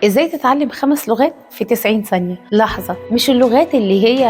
ازاي تتعلم 5 لغات في 90 ثانية؟ لحظة، مش اللغات اللي هي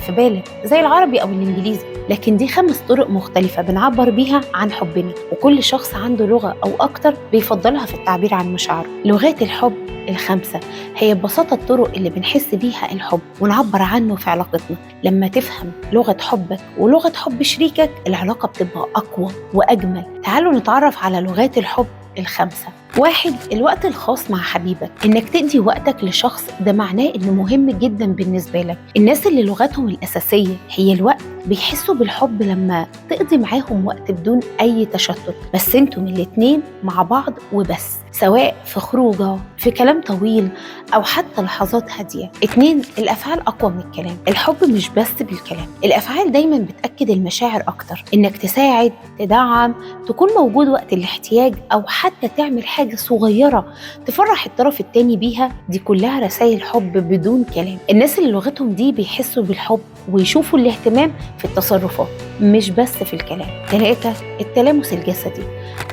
في بالك زي العربي أو الإنجليزي، لكن دي 5 طرق مختلفة بنعبر بيها عن حبنا، وكل شخص عنده لغة أو أكتر بيفضلها في التعبير عن مشاعره. لغات الحب ال5 هي ببساطة الطرق اللي بنحس بيها الحب ونعبر عنه في علاقتنا. لما تفهم لغة حبك ولغة حب شريكك، العلاقة بتبقى أقوى وأجمل. تعالوا نتعرف على لغات الحب ال5. 1. الوقت الخاص مع حبيبك، إنك تدي وقتك لشخص ده معناه إنه مهم جدا بالنسبة لك. الناس اللي لغتهم الأساسية هي الوقت بيحسوا بالحب لما تقضي معاهم وقت بدون أي تشتت، بس انتم الاتنين مع بعض وبس، سواء في خروجه، في كلام طويل، أو حتى لحظات هادية. 2. الأفعال أقوى من الكلام. الحب مش بس بالكلام، الأفعال دايما بتأكد المشاعر أكتر. إنك تساعد، تدعم، تكون موجود وقت الاحتياج، أو حتى تعمل حاجة صغيرة تفرح الطرف التاني بيها، دي كلها رسائل حب بدون كلام. الناس اللي لغتهم دي بيحسوا بالحب ويشوفوا الاهتمام في التصرفات مش بس في الكلام. 3. التلامس الجسدي.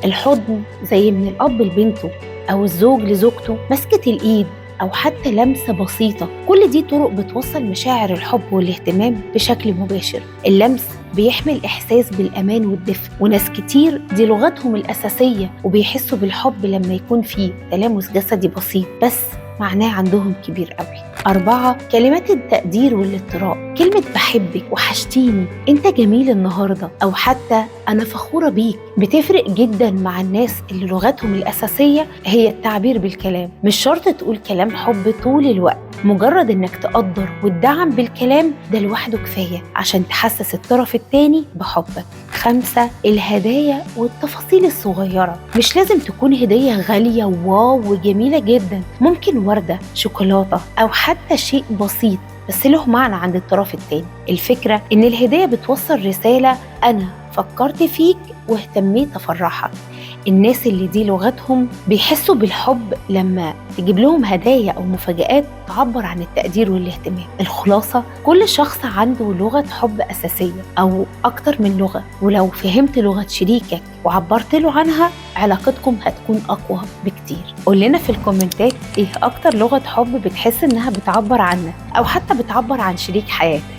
الحضن، زي من الأب لبنته أو الزوج لزوجته، مسكة الإيد، أو حتى لمسة بسيطة، كل دي طرق بتوصل مشاعر الحب والاهتمام بشكل مباشر. اللمس بيحمل إحساس بالأمان والدفء، وناس كتير دي لغتهم الأساسية وبيحسوا بالحب لما يكون فيه تلامس جسدي بسيط بس معناه عندهم كبير قوي. 4. كلمات التقدير والاطراء. كلمة بحبك، وحشتيني، انت جميل النهاردة، او حتى انا فخورة بيك، بتفرق جدا مع الناس اللي لغتهم الأساسية هي التعبير بالكلام. مش شرط تقول كلام حب طول الوقت، مجرد انك تقدر وتدعم بالكلام ده لوحده كفاية عشان تحسس الطرف التاني بحبك. 5. الهدايا والتفاصيل الصغيرة. مش لازم تكون هدية غالية واو وجميلة جدا، ممكن وردة، شوكولاتة، أو حتى شيء بسيط بس له معنى عند الطرف التاني. الفكرة إن الهدية بتوصل رسالة: أنا فكرت فيك واهتميت أفرحك. الناس اللي دي لغتهم بيحسوا بالحب لما تجيب لهم هدايا أو مفاجآت تعبر عن التقدير والاهتمام. الخلاصة، كل شخص عنده لغة حب أساسية أو أكتر من لغة، ولو فهمت لغة شريكك وعبرت له عنها، علاقتكم هتكون أقوى بكتير. قول لنا في الكومنتات إيه أكتر لغة حب بتحس إنها بتعبر عنك أو حتى بتعبر عن شريك حياتك.